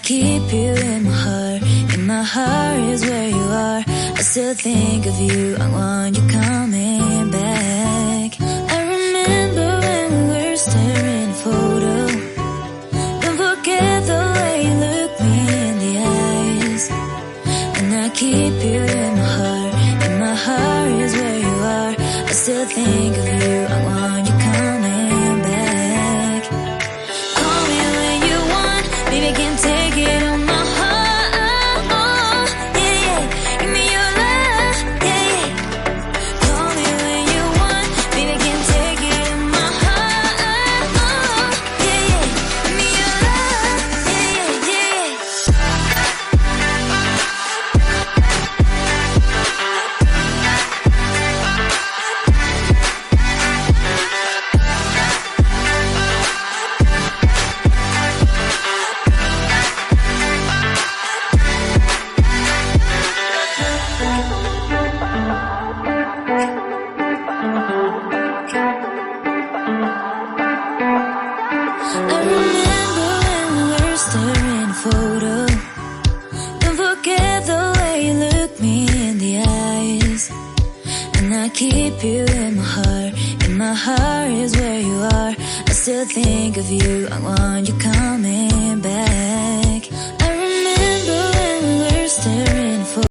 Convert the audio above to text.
keep you in my heart. In my heart is where you are. I still think of you. I want you coming back. I remember when we were staring at a photo. Don't forget the way you look me in the eyes. And I keep you in my heart. In my heart is where you are. I still think of you. I want you coming back. Call me when you want. Baby, I can take it on my heart. Yeah, yeah. Give me your love. Yeah, yeah. Call me when you want. Baby, I can take it on my heart. Yeah, yeah. Give me your love. Yeah, yeah, I remember when we were staring at a photo. Don't forget the way you look me in the eyes. And I keep you in my heart. In my heart is where you are. I still think of you. I want you coming back.